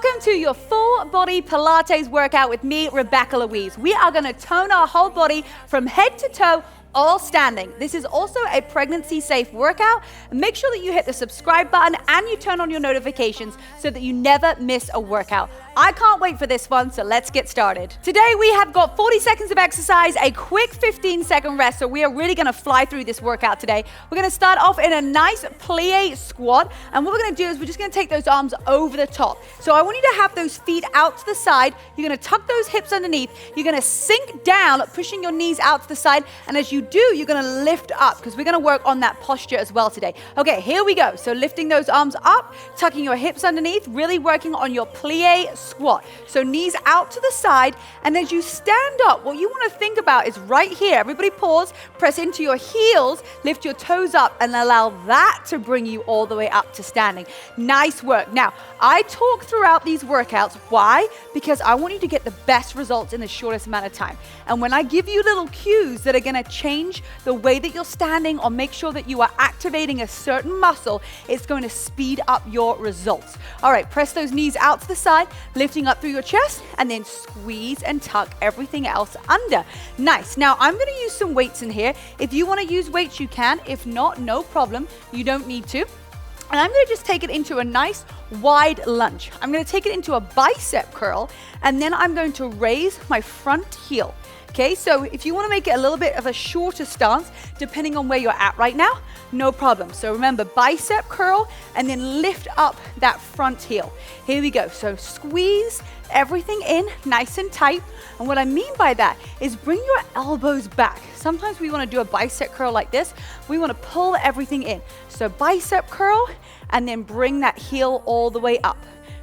Welcome to your full body Pilates workout with me, Rebecca-Louise. We are going to tone our whole body from head to toe, all standing. This is also a pregnancy safe workout. Make sure that you hit the subscribe button and you turn on your notifications so that you never miss a workout. I can't wait for this one, so let's get started. Today we have got 40 seconds of exercise, a quick 15-second rest, so we are really gonna fly through this workout today. We're gonna start off in a nice plie squat, and what we're gonna do is we're just gonna take those arms over the top. So I want you to have those feet out to the side. You're gonna tuck those hips underneath. You're gonna sink down, pushing your knees out to the side, and as you do, you're gonna lift up, because we're gonna work on that posture as well today. Okay, here we go. So lifting those arms up, tucking your hips underneath, really working on your plie squat. So knees out to the side, and as you stand up, what you want to think about is right here. Everybody pause, press into your heels, lift your toes up, and allow that to bring you all the way up to standing. Nice work. Now, I talk throughout these workouts. Why? Because I want you to get the best results in the shortest amount of time. And when I give you little cues that are going to change the way that you're standing or make sure that you are activating a certain muscle, it's going to speed up your results. All right, press those knees out to the side, lifting up through your chest, and then squeeze and tuck everything else under. Nice. Now, I'm going to use some weights in here. If you want to use weights, you can. If not, no problem. You don't need to. And I'm going to just take it into a nice wide lunge. I'm going to take it into a bicep curl, and then I'm going to raise my front heel. Okay, so if you want to make it a little bit of a shorter stance, depending on where you're at right now, no problem. So remember, bicep curl, and then lift up that front heel. Here we go. So squeeze everything in nice and tight. And what I mean by that is bring your elbows back. Sometimes we want to do a bicep curl like this. We want to pull everything in. So bicep curl, and then bring that heel all the way up.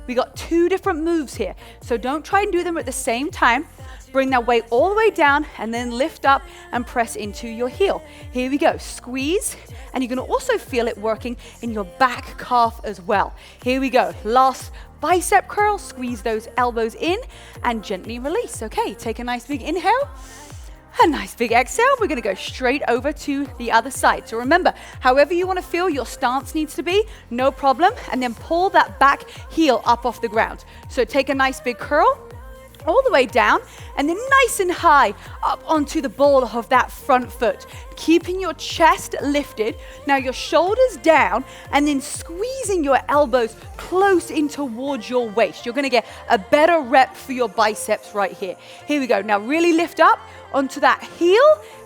We got two different moves here. So don't try and do them at the same time. Bring that weight all the way down, and then lift up and press into your heel. Here we go. Squeeze, and you're going to also feel it working in your back calf as well. Here we go. Last bicep curl. Squeeze those elbows in and gently release. Okay, take a nice big inhale. A nice big exhale. We're going to go straight over to the other side. So remember, however you want to feel your stance needs to be, no problem. And then pull that back heel up off the ground. So take a nice big curl all the way down, and then nice and high up onto the ball of that front foot, keeping your chest lifted. Now your shoulders down, and then squeezing your elbows close in towards your waist. You're going to get a better rep for your biceps right here. Here we go. Now really lift up onto that heel,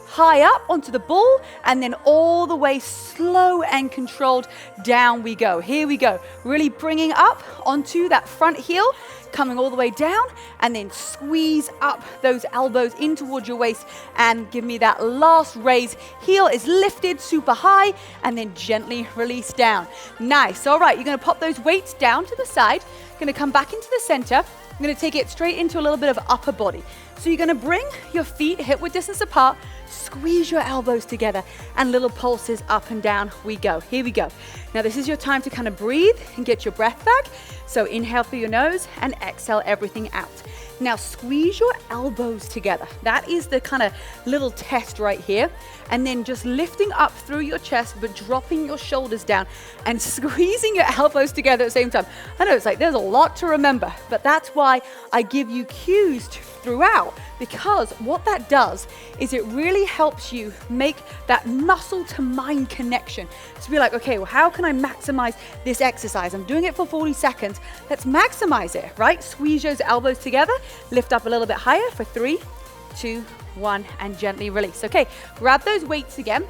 high up onto the ball, and then all the way slow and controlled down we go. Here we go. Really bringing up onto that front heel, coming all the way down, and then squeeze up those elbows in towards your waist, and give me that last raise. Heel is lifted super high, and then gently release down. Nice. All right, you're going to pop those weights down to the side. Going to come back into the center. I'm going to take it straight into a little bit of upper body. So you're going to bring your feet hip width distance apart, squeeze your elbows together, and little pulses up and down we go. Here we go. Now this is your time to kind of breathe and get your breath back. So inhale through your nose and exhale everything out. Now squeeze your elbows together. That is the kind of little test right here. And then just lifting up through your chest, but dropping your shoulders down and squeezing your elbows together at the same time. I know it's like there's a lot to remember, but that's why I give you cues throughout, because what that does is it really helps you make that muscle to mind connection. To be like, okay, well, how can I maximize this exercise? I'm doing it for 40 seconds. Let's maximize it, right? Squeeze those elbows together, lift up a little bit higher for 3, 2, 1, and gently release. Okay, grab those weights again.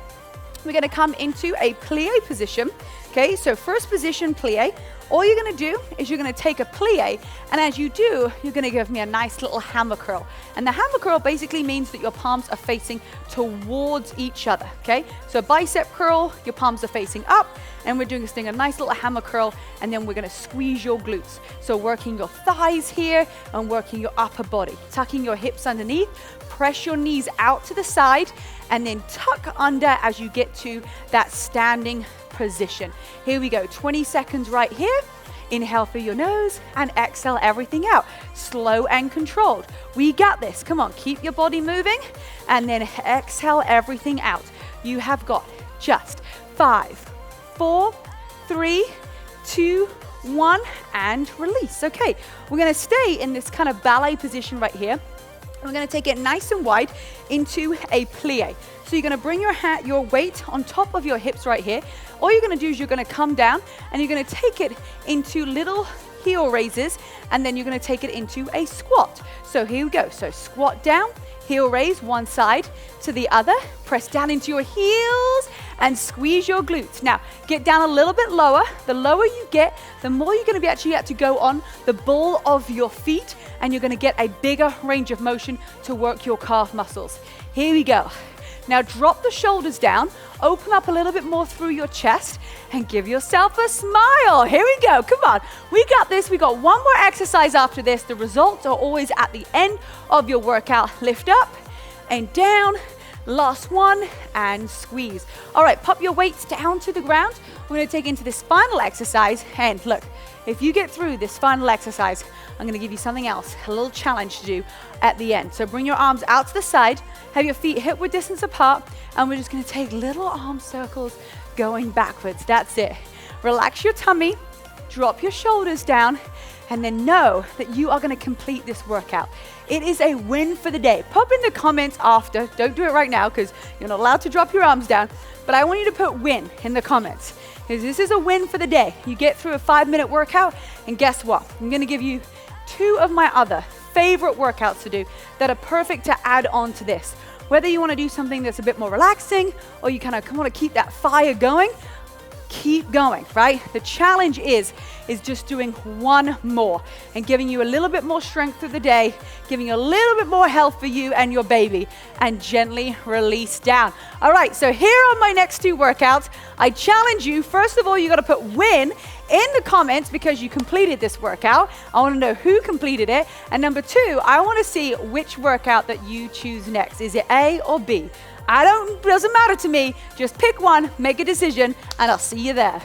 We're going to come into a plie position. Okay, so first position, plie. All you're going to do is you're going to take a plie, and as you do, you're going to give me a nice little hammer curl. And the hammer curl basically means that your palms are facing towards each other, okay? So bicep curl, your palms are facing up, and we're doing this thing, a nice little hammer curl, and then we're going to squeeze your glutes. So working your thighs here and working your upper body, tucking your hips underneath, press your knees out to the side, and then tuck under as you get to that standing position. Here we go, 20 seconds right here. Inhale through your nose and exhale everything out. Slow and controlled. We got this. Come on, keep your body moving, and then exhale everything out. You have got just 5, 4, 3, 2, 1, and release. Okay, we're gonna stay in this kind of ballet position right here. We're gonna take it nice and wide into a plie. So you're gonna bring your weight on top of your hips right here. All you're gonna do is you're gonna come down and you're gonna take it into little heel raises, and then you're gonna take it into a squat. So here we go. So squat down, heel raise one side to the other, press down into your heels and squeeze your glutes. Now, get down a little bit lower. The lower you get, the more you're gonna be actually have to go on the ball of your feet, and you're gonna get a bigger range of motion to work your calf muscles. Here we go. Now drop the shoulders down, open up a little bit more through your chest, and give yourself a smile. Here we go, come on. We got this, we got one more exercise after this. The results are always at the end of your workout. Lift up and down, last one, and squeeze. All right, pop your weights down to the ground. We're gonna take into this final exercise, and look, if you get through this final exercise, I'm gonna give you something else, a little challenge to do at the end. So bring your arms out to the side, have your feet hip width distance apart, and we're just gonna take little arm circles going backwards. That's it. Relax your tummy, drop your shoulders down, and then know that you are gonna complete this workout. It is a win for the day. Pop in the comments after, don't do it right now because you're not allowed to drop your arms down, but I want you to put win in the comments, because this is a win for the day. You get through a 5-minute workout, and guess what? I'm gonna give you 2 of my other favorite workouts to do that are perfect to add on to this. Whether you wanna do something that's a bit more relaxing, or you kind of wanna keep that fire going, keep going, right? The challenge is just doing one more and giving you a little bit more strength through the day, giving you a little bit more health for you and your baby, and gently release down. All right, so here are my next 2 workouts. I challenge you, first of all, you gotta put win in the comments because you completed this workout. I wanna know who completed it. And number 2, I wanna see which workout that you choose next. Is it A or B? Doesn't matter to me. Just pick one, make a decision, and I'll see you there.